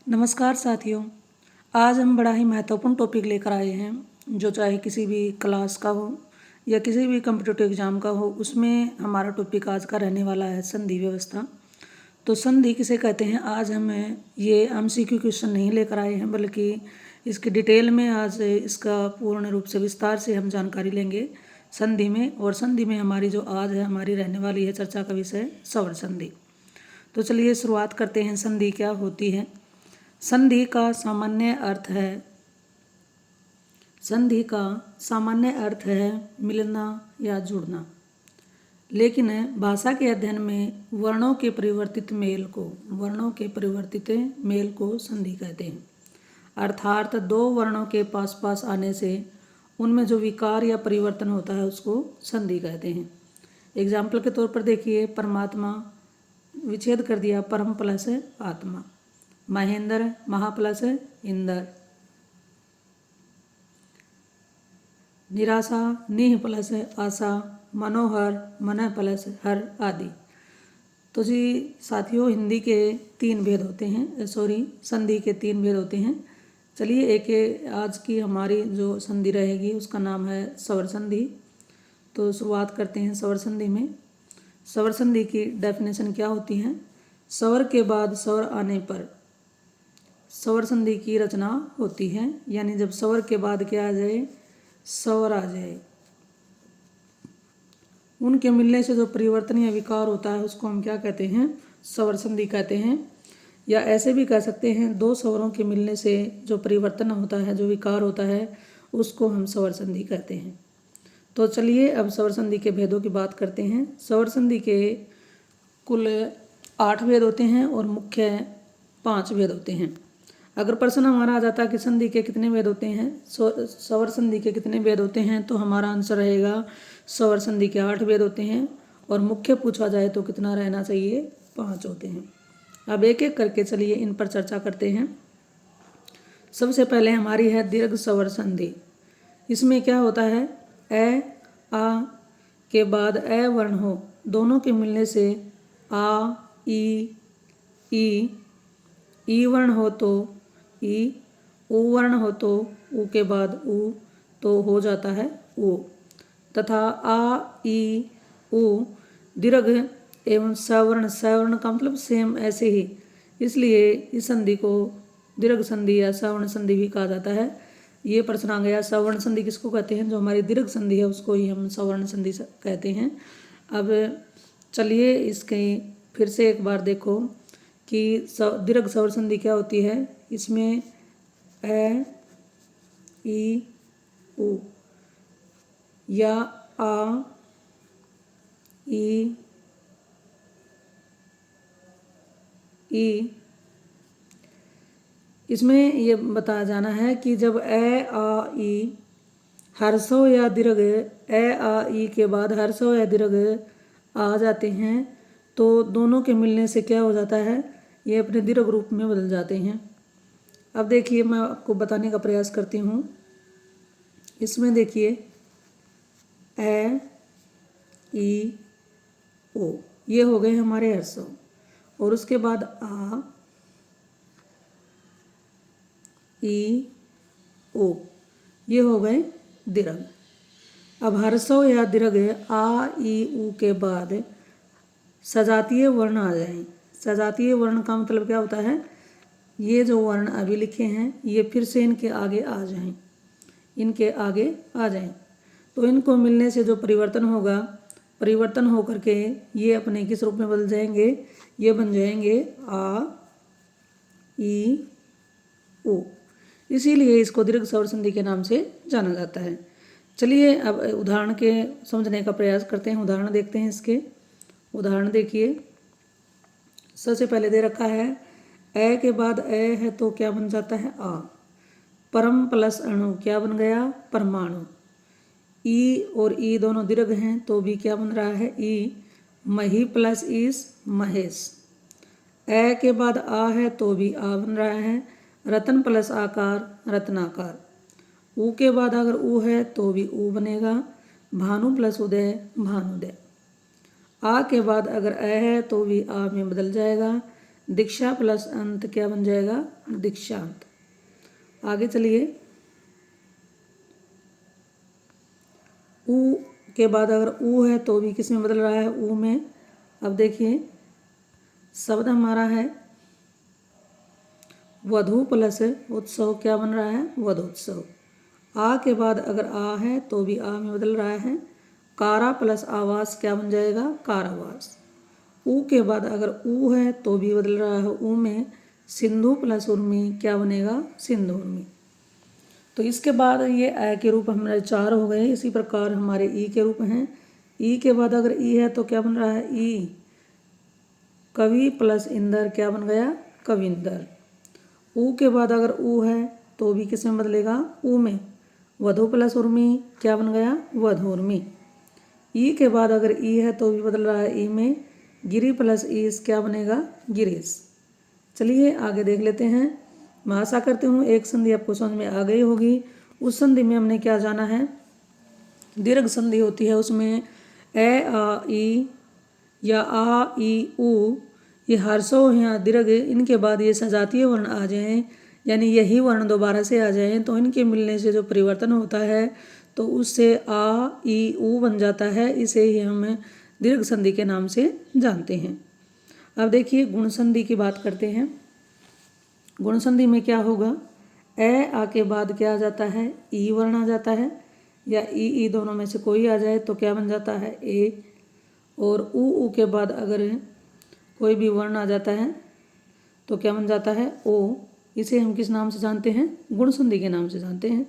नमस्कार साथियों। आज हम बड़ा ही महत्वपूर्ण टॉपिक लेकर आए हैं, जो चाहे किसी भी क्लास का हो या किसी भी कम्पिटिटिव एग्जाम का हो, उसमें हमारा टॉपिक आज का रहने वाला है संधि व्यवस्था। तो संधि किसे कहते हैं, आज हम ये एमसीक्यू क्वेश्चन नहीं लेकर आए हैं, बल्कि इसकी डिटेल में आज इसका पूर्ण रूप से विस्तार से हम जानकारी लेंगे संधि में। और संधि में हमारी जो आज है हमारी रहने वाली है चर्चा का विषय सवर संधि। तो चलिए शुरुआत करते हैं। संधि क्या होती है? संधि का सामान्य अर्थ है मिलना या जुड़ना, लेकिन भाषा के अध्ययन में वर्णों के परिवर्तित मेल को संधि कहते हैं। अर्थात दो वर्णों के पास पास आने से उनमें जो विकार या परिवर्तन होता है उसको संधि कहते हैं। एग्जाम्पल के तौर पर देखिए, परमात्मा विच्छेद कर दिया परम प्लस आत्मा, महेंद्र महा प्लस इंद्र, निराशा निह प्लस आशा, मनोहर मन प्लस हर आदि। तो जी साथियों, संधि के तीन भेद होते हैं। चलिए एक आज की हमारी जो संधि रहेगी उसका नाम है सवर संधि। तो शुरुआत करते हैं सवर संधि में। सवर संधि की डेफिनेशन क्या होती है? सवर के बाद सवर आने पर सवर संधि की रचना होती है, यानी जब सवर के बाद क्या आ जाए, सवर आ जाए, उनके मिलने से जो परिवर्तन या विकार होता है उसको हम क्या कहते हैं? सवर संधि कहते हैं। या ऐसे भी कह सकते हैं, दो स्वरों के मिलने से जो परिवर्तन होता है, जो विकार होता है, उसको हम सवर संधि कहते हैं। तो चलिए अब सवर संधि के भेदों की बात करते हैं। सवर संधि के कुल 8 भेद होते हैं और मुख्य 5 भेद होते हैं। अगर प्रश्न हमारा आ जाता है कि संधि के कितने भेद होते हैं, सवर संधि के कितने भेद होते हैं, तो हमारा आंसर रहेगा सवर संधि के 8 भेद होते हैं। और मुख्य पूछा जाए तो कितना रहना चाहिए? 5 होते हैं। अब एक एक करके चलिए इन पर चर्चा करते हैं। सबसे पहले हमारी है दीर्घ सवर संधि। इसमें क्या होता है? ए आ के बाद ए वर्ण हो, दोनों के मिलने से आ ई वर्ण हो तो ई, ऊ वर्ण हो तो ऊ के बाद ऊ, तो हो जाता है ऊ। तथा आ ई ऊ दीर्घ एवं सवर्ण का मतलब सेम ऐसे ही, इसलिए इस संधि को दीर्घ संधि या सवर्ण संधि भी कहा जाता है। ये प्रश्न आ गया, सवर्ण संधि किसको कहते हैं? जो हमारी दीर्घ संधि है उसको ही हम सवर्ण संधि कहते हैं। अब चलिए इसके फिर से एक बार देखो कि दीर्घ सवर संधि क्या होती है। इसमें ए ई ऊ या आ ई इसमें ये बताया जाना है कि जब ए आ ई हर्षो या दीर्घ ए आ ई के बाद हर्षो या दीर्घ आ जाते हैं तो दोनों के मिलने से क्या हो जाता है? ये अपने दीर्घ रूप में बदल जाते हैं। अब देखिए मैं आपको बताने का प्रयास करती हूँ। इसमें देखिए ए ई ओ ये हो गए हमारे हर्षो, और उसके बाद आ ई ओ ये हो गए दीर्घ। अब हर्षो या दीर्घ आ ई ऊ के बाद सजातीय वर्ण आ जाएं। सजातीय वर्ण का मतलब क्या होता है? ये जो वर्ण अभी लिखे हैं ये फिर से इनके आगे आ जाएं, तो इनको मिलने से जो परिवर्तन होगा, परिवर्तन होकर के ये अपने किस रूप में बदल जाएंगे? ये बन जाएंगे आ ई ऊ। इसीलिए इसको दीर्घ सवर संधि के नाम से जाना जाता है। चलिए अब उदाहरण के समझने का प्रयास करते हैं। उदाहरण देखते हैं इसके। उदाहरण देखिए, सबसे पहले दे रखा है ए के बाद ए है तो क्या बन जाता है? आ। परम प्लस अणु क्या बन गया? परमाणु। ई और ई दोनों दीर्घ हैं तो भी क्या बन रहा है? ई। मही प्लस ईस महेश। ए के बाद आ है तो भी आ बन रहा है। रतन प्लस आकार रत्नाकार। ऊ के बाद अगर ऊ है तो भी ऊ बनेगा। भानु प्लस उदय भानुदय। आ के बाद अगर ए है तो भी आ में बदल जाएगा। दीक्षा प्लस अंत क्या बन जाएगा, दीक्षांत। आगे चलिए, ऊ के बाद अगर ऊ है तो भी किस में बदल रहा है, ऊ में। अब देखिए शब्द हमारा है वधू प्लस उत्सव, क्या बन रहा है, वधोत्सव। आ के बाद अगर आ है तो भी आ में बदल रहा है। कारा प्लस आवास क्या बन जाएगा, कारावास। ऊ के बाद अगर ऊ है तो भी बदल रहा है ऊ में। सिंधु प्लस उर्मी क्या बनेगा, सिंधु उर्मी। तो इसके बाद ये ए के रूप हमारे 4 हो गए। इसी प्रकार हमारे ई के रूप हैं। ई के बाद अगर ई है तो क्या बन रहा है, ई। कवि प्लस इंदर क्या बन गया, कविंदर। ऊ के बाद अगर ऊ है तो भी किस में बदलेगा, ऊ में। वधु प्लस उर्मी क्या बन गया, वधुर्मी। ई के बाद अगर ई है तो भी बदल रहा है ई में। गिरी प्लस ईस क्या बनेगा, गिरीश। चलिए आगे देख लेते हैं। मैं आशा करती हूँ एक संधि आपको समझ में आ गई होगी। उस संधि में हमने क्या जाना है, दीर्घ संधि होती है, उसमें ए आ ई या आ ई ऊ, ये हर्षों या दीर्घ, इनके बाद ये सजातीय वर्ण आ जाएं, यानी यही वर्ण दोबारा से आ जाएं, तो इनके मिलने से जो परिवर्तन होता है तो उससे आ ई ऊ बन जाता है। इसे ही हम दीर्घ संधि के नाम से जानते हैं। अब देखिए गुण संधि की बात करते हैं। गुण संधि में क्या होगा, ए आ के बाद क्या आ जाता है, ई वर्ण आ जाता है, या ई दोनों में से कोई आ जाए तो क्या बन जाता है, ए। और ऊ के बाद अगर कोई भी वर्ण आ जाता है तो क्या बन जाता है, ओ। इसे हम किस नाम से जानते हैं, गुण संधि के नाम से जानते हैं।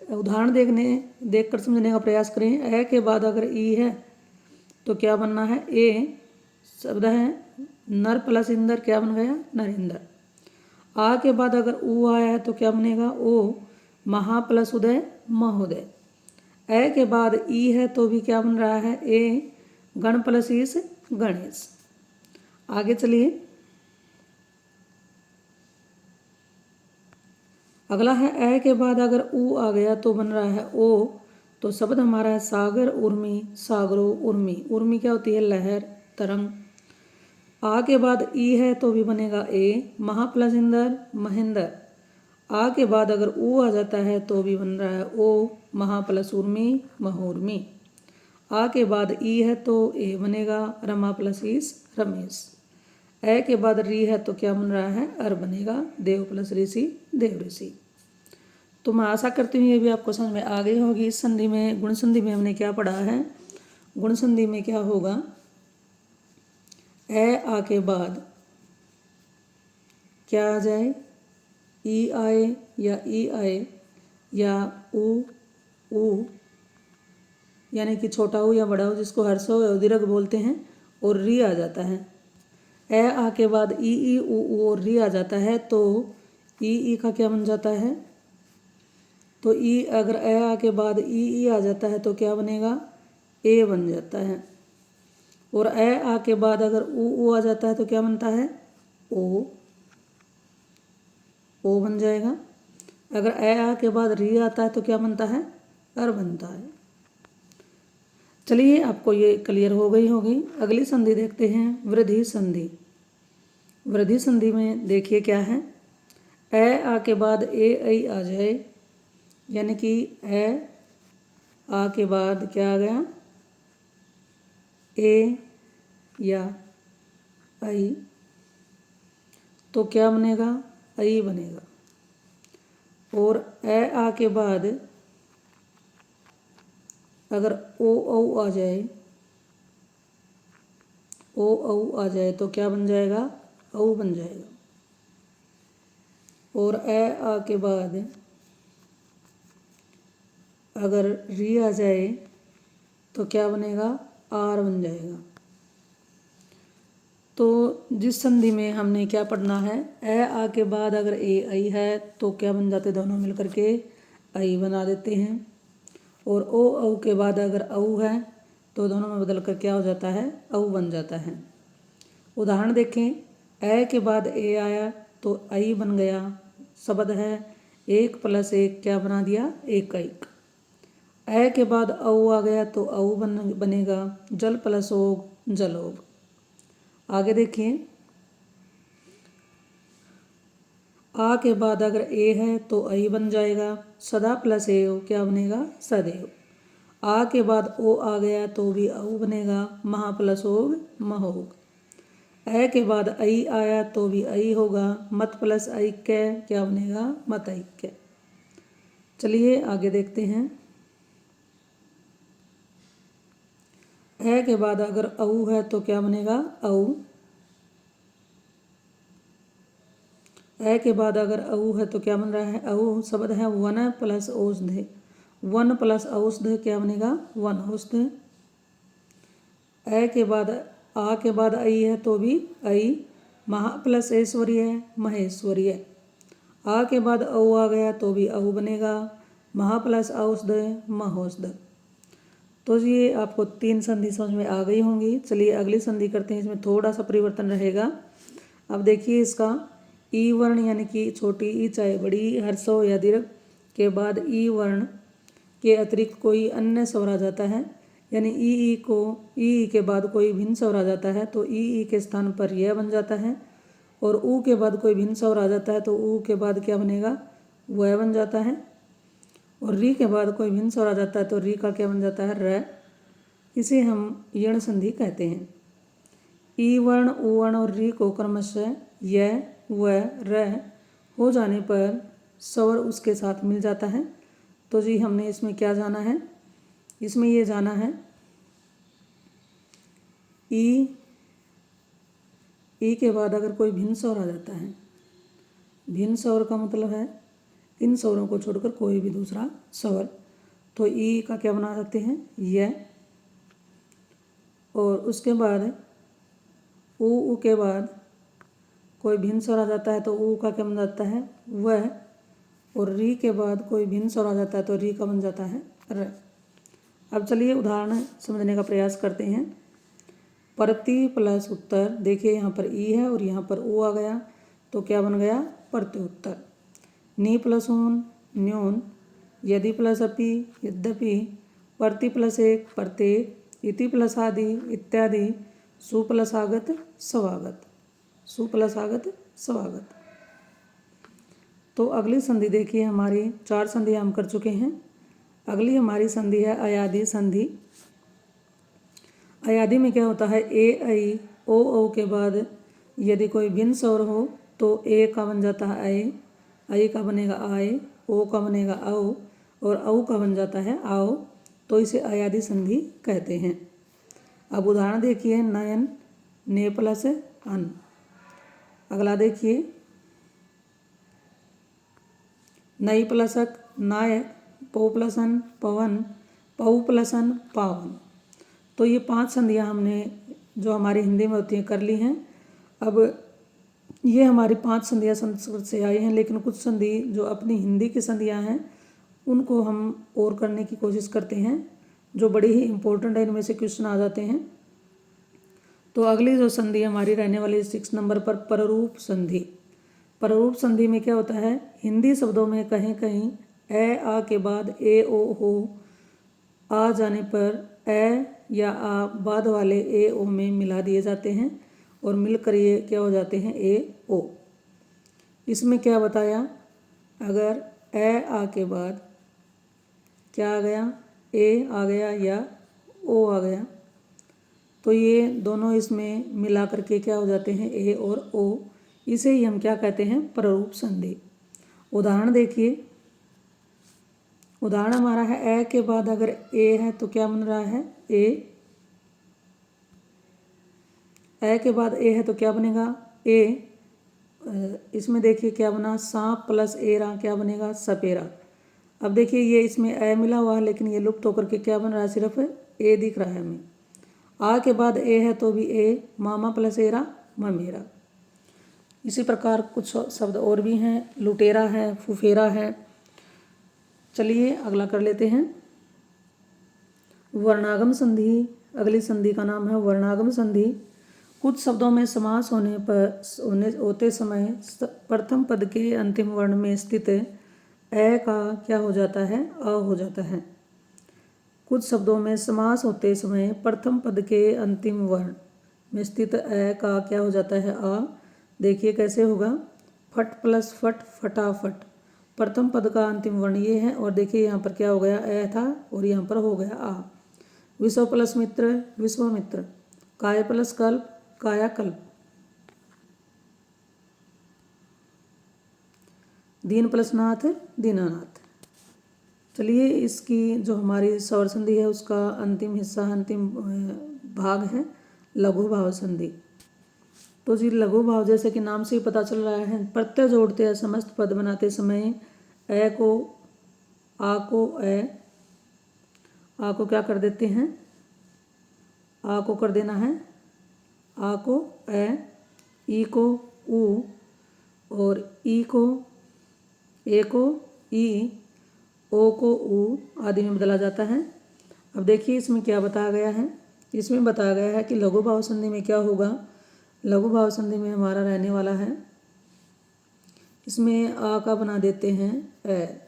उदाहरण देखकर समझने का प्रयास करें। ए के बाद अगर ई है तो क्या बनना है, ए। शब्द है नर प्लस इंदर क्या बन गया, नरेंद्र। आ के बाद अगर ऊ आया है तो क्या बनेगा, ओ। महा प्लस उदय, महोदय। ए के बाद ई है तो भी क्या बन रहा है, ए। गण प्लस ईस, गणेश। आगे चलिए, अगला है ए के बाद अगर ऊ आ गया तो बन रहा है ओ। तो शब्द हमारा है सागर उर्मी, सागरो उर्मी। उर्मी क्या होती है, लहर, तरंग। आ के बाद ई है तो भी बनेगा ए। महा प्लस इंदर, महेंद्र। आ के बाद अगर ऊ आ जाता है तो भी बन रहा है ओ। महा प्लस उर्मी, महोर्मी। आ के बाद ई है तो ए बनेगा। रमा प्लस ईस, रमेश। ए के बाद री है तो क्या बन रहा है, अर बनेगा। देव प्लस ऋषि, देव ऋषि। तो मैं आशा करती हूँ ये भी आपको समझ में आ गई होगी। इस संधि में, गुण संधि में हमने क्या पढ़ा है। गुण संधि में क्या होगा, ए आ के बाद क्या आ जाए, ई आए या ई आए या ऊ, यानी कि छोटा ऊ या बड़ा ऊ, जिसको हर्षो या दीर्घ बोलते हैं, और री आ जाता है। ए आ के बाद ई ऊ और री आ जाता है तो ई का क्या बन जाता है, तो ई अगर ए आ के बाद ई आ जाता है तो क्या बनेगा, ए बन जाता है। और ए आ के बाद अगर ऊ आ जाता है तो क्या बनता है, ओ बन जाएगा। अगर ए आ के बाद री आता है तो क्या बनता है, अर बनता है। चलिए आपको ये क्लियर हो गई होगी। अगली संधि देखते हैं, वृद्धि संधि। वृद्धि संधि में देखिए क्या है, ए आ के बाद ए ऐ आ जाए, यानी कि ए आ के बाद क्या आ गया, ए या ऐ, तो क्या बनेगा, ऐ बनेगा। और ए आ के बाद अगर ओ औ आ जाए, ओ औ आ जाए तो क्या बन जाएगा, औ बन जाएगा। और ए आ के बाद अगर री आ जाए तो क्या बनेगा, आर बन जाएगा। तो जिस संधि में हमने क्या पढ़ना है, ए आ के बाद अगर ए ऐ है तो क्या बन जाते, दोनों मिलकर के ऐ बना देते हैं। और ओ औ के बाद अगर औ है तो दोनों में बदल कर क्या हो जाता है, औ बन जाता है। उदाहरण देखें, ए के बाद ए आया तो ऐ बन गया। शब्द है 1 + 1 क्या बना दिया, 1 1। ए के बाद औ आ गया तो औ बनेगा। जल प्लस ओग, जलोग। आगे देखिए, आ के बाद अगर ए है तो आई बन जाएगा, सदा प्लस ए ओ क्या बनेगा, सदैव। आ के बाद ओ आ गया तो भी औ बनेगा, महा प्लस ओग महोग। ऐ के बाद आई आया तो भी आई होगा, मत प्लस ऐक्य क्या बनेगा, मत ऐक्य। चलिए आगे देखते हैं। ऐ के बाद अगर औ है तो क्या बनेगा, औ। ऐ के बाद अगर औ है तो क्या बन रहा है, औ शब्द है वन प्लस औषध, वन प्लस औषध क्या बनेगा, वन औषध। ऐ के बाद आ के बाद आई है तो भी आई, महा प्लस ऐश्वर्य महेश्वर्य। आ के बाद औ आ गया तो भी औ बनेगा, महा प्लस औषध महोषध। तो ये आपको 3 संधि समझ में आ गई होंगी। चलिए अगली संधि करते हैं, इसमें थोड़ा सा परिवर्तन रहेगा। अब देखिए इसका ई वर्ण यानी कि छोटी ई चाहे बड़ी हर्षो या दीर्घ के बाद ई वर्ण के अतिरिक्त कोई अन्य स्वर आ जाता है, यानी ई को ई के बाद कोई भिन्न स्वर आ जाता है तो ई के स्थान पर यह बन जाता है, और ऊ के बाद कोई भिन्न स्वर आ जाता है तो ऊ के बाद क्या बनेगा, वह बन जाता है, और री के बाद कोई भिन्न स्वर आ जाता है तो री का क्या बन जाता है, र। इसे हम यण संधि कहते हैं। ई वर्ण ऊ वर्ण और री को क्रमशः य व र हो जाने पर स्वर उसके साथ मिल जाता है। तो जी हमने इसमें क्या जाना है, इसमें ये जाना है ई के बाद अगर कोई भिन्न स्वर आ जाता है, भिन्न स्वर का मतलब है इन स्वरों को छोड़कर कोई भी दूसरा स्वर, तो ई का क्या बना सकते हैं, य। और उसके बाद ऊ के बाद कोई भिन्न स्वर आ जाता है तो ऊ का क्या बन जाता है, वह। और री के बाद कोई भिन्न स्वर आ जाता है तो री का बन जाता है, र। अब चलिए उदाहरण समझने का प्रयास करते हैं। प्रति प्लस उत्तर, देखिए यहाँ पर ई है और यहाँ पर ओ आ गया तो क्या बन गया, प्रति उत्तर। नी प्लस ऊन न्यून, यदि प्लस अपि यद्यपि, प्रति प्लस एक प्रत्येक, इति प्लस आदि इत्यादि, सु प्लस आगत स्वागत, सु प्लस आगत स्वागत। तो अगली संधि देखिए, हमारी 4 संधि हम कर चुके हैं। अगली हमारी संधि है अयादी संधि। अयादी में क्या होता है, ए ऐ ओ के बाद यदि कोई भिन्न स्वर हो तो ए का बन जाता है ऐ का बनेगा आए, ओ का बनेगा औ, और औ का बन जाता है आओ। तो इसे अयादी संधि कहते हैं। अब उदाहरण देखिए, नयन ने प्लस अन। अगला देखिए, नई प्लसक नायक, पौ प्लसन पवन, पौ प्लसन पावन। तो ये 5 संधियाँ हमने जो हमारी हिंदी में होती हैं कर ली हैं। अब ये हमारी 5 संधियाँ संस्कृत से आई हैं, लेकिन कुछ संधि जो अपनी हिंदी की संधियाँ हैं उनको हम और करने की कोशिश करते हैं, जो बड़ी ही इम्पोर्टेंट है, इनमें से क्वेश्चन आ जाते हैं। तो अगली जो संधि हमारी रहने वाली 6 नंबर पर पररूप संधि। पररूप संधि में क्या होता है, हिंदी शब्दों में कहीं कहीं ए आ के बाद ए ओ हो आ जाने पर ए या आ बाद वाले ए ओ में मिला दिए जाते हैं और मिलकर ये क्या हो जाते हैं, ए ओ। इसमें क्या बताया, अगर ए आ के बाद क्या आ गया, ए आ गया या ओ आ गया तो ये दोनों इसमें मिला करके क्या हो जाते हैं, ए और ओ। इसे ही हम क्या कहते हैं, पररूप संधि। उदाहरण देखिए, उदाहरण हमारा है ए के बाद अगर ए है तो क्या बन रहा है, ए के बाद ए है तो क्या बनेगा, ए। इसमें देखिए क्या बना, सांप प्लस एरा क्या बनेगा, सपेरा। अब देखिए ये इसमें ए मिला हुआ है लेकिन ये लुप्त होकर के क्या बन रहा है, सिर्फ ए दिख रहा है हमें। आ के बाद ए है तो भी ए, मामा प्लस एरा ममेरा। इसी प्रकार कुछ शब्द और भी हैं, लुटेरा है, फुफेरा है। चलिए अगला कर लेते हैं, वर्णागम संधि। अगली संधि का नाम है वर्णागम संधि। कुछ शब्दों में समास होते समय प्रथम पद के अंतिम वर्ण में स्थित ए का क्या हो जाता है, अ हो जाता है। कुछ शब्दों में समास होते समय प्रथम पद के अंतिम वर्ण में स्थित ए का क्या हो जाता है, अ। देखिए कैसे होगा, फट प्लस फट फटाफट। प्रथम पद का अंतिम वर्ण ये है और देखिए यहाँ पर क्या हो गया, ए था और यहाँ पर हो गया आ। विश्व प्लस मित्र विश्वामित्र। काय प्लस कल्प कायाकल्प। दीन प्लस नाथ दीनानाथ। चलिए इसकी जो हमारी स्वर संधि है उसका अंतिम हिस्सा अंतिम भाग है लघु भाव संधि। तो जी लघु भाव जैसे कि नाम से ही पता चल रहा है, प्रत्यय जोड़ते हैं समस्त पद बनाते समय ए को आ को क्या कर देते हैं, आ को कर देना है आ को ए, ई को ऊ और ई को ए को ई, ओ को ऊ आदि में बदला जाता है। अब देखिए इसमें क्या बताया गया है, इसमें बताया गया है कि लघु भाव संधि में क्या होगा। लघु भाव संधि में हमारा रहने वाला है, इसमें आ का बना देते हैं ए,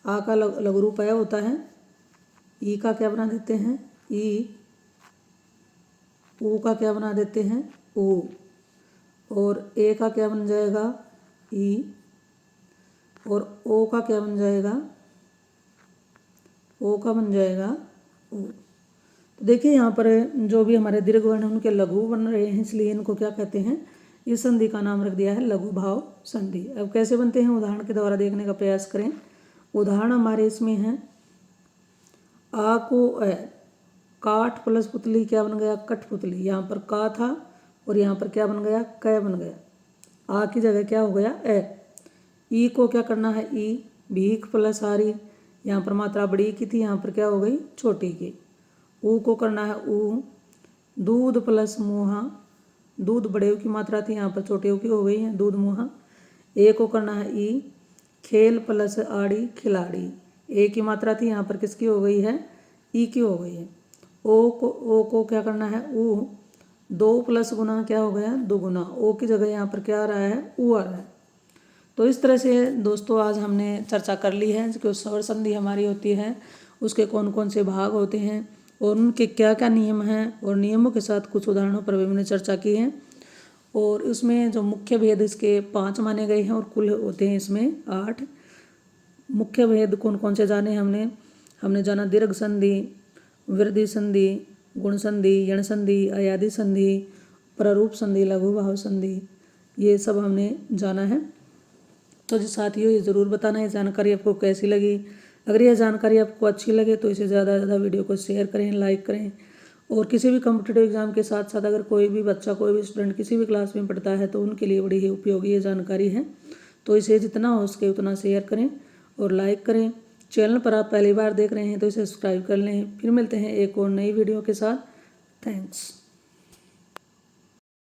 आ का लघु रूप ए होता है, ई का क्या बना देते हैं ई, ऊ का क्या बना देते हैं ऊ और ए का क्या बन जाएगा ई और ओ का क्या बन जाएगा, ओ का बन जाएगा ऊ। तो देखिए यहाँ पर जो भी हमारे दीर्घ वर्ण हैं उनके लघु बन रहे हैं, इसलिए इनको क्या कहते हैं, इस संधि का नाम रख दिया है लघु भाव संधि। अब कैसे बनते हैं उदाहरण के द्वारा देखने का प्रयास करें। उदाहरण हमारे इसमें है आ को ए, काठ प्लस पुतली क्या बन गया कठपुतली। यहाँ पर का था और यहाँ पर क्या बन गया कै बन गया, आ की जगह क्या हो गया ए। ई को क्या करना है ई, भीख प्लस आरी, यहाँ पर मात्रा बड़ी की थी यहाँ पर क्या हो गई छोटी की। ऊ को करना है ऊ, दूध प्लस मुहा, दूध बड़े की मात्रा थी यहाँ पर छोटे की हो गई है दूध मुहा। ए को करना है ई, खेल प्लस आड़ी खिलाड़ी, ए की मात्रा थी यहाँ पर किसकी हो गई है ई की हो गई है। ओ को क्या करना है ऊ, दो प्लस गुना क्या हो गया दुगुना, ओ की जगह यहाँ पर क्या आ रहा है ऊ आ रहा है। तो इस तरह से दोस्तों आज हमने चर्चा कर ली है कि स्वर संधि हमारी होती है उसके कौन कौन से भाग होते हैं और उनके क्या क्या नियम हैं और नियमों के साथ कुछ उदाहरणों पर भी हमने चर्चा की है। और उसमें जो मुख्य भेद इसके 5 माने गए हैं और कुल होते हैं इसमें 8। मुख्य भेद कौन कौन से जाने हमने जाना दीर्घ संधि, वृद्धि संधि, गुण संधि, यण संधि, अयादि संधि, प्रारूप संधि, लघु भाव संधि, ये सब हमने जाना है। तो जी साथियों ये ज़रूर बताना ये जानकारी आपको कैसी लगी। अगर यह जानकारी आपको अच्छी लगे तो इसे ज़्यादा से ज़्यादा वीडियो को शेयर करें, लाइक करें। और किसी भी कॉम्पिटिटिव एग्जाम के साथ साथ अगर कोई भी बच्चा कोई भी स्टूडेंट किसी भी क्लास में पढ़ता है तो उनके लिए बड़ी ही उपयोगी ये जानकारी है। तो इसे जितना हो सके उतना शेयर करें और लाइक करें। चैनल पर आप पहली बार देख रहे हैं तो इसे सब्सक्राइब कर लें। फिर मिलते हैं एक और नई वीडियो के साथ। थैंक्स।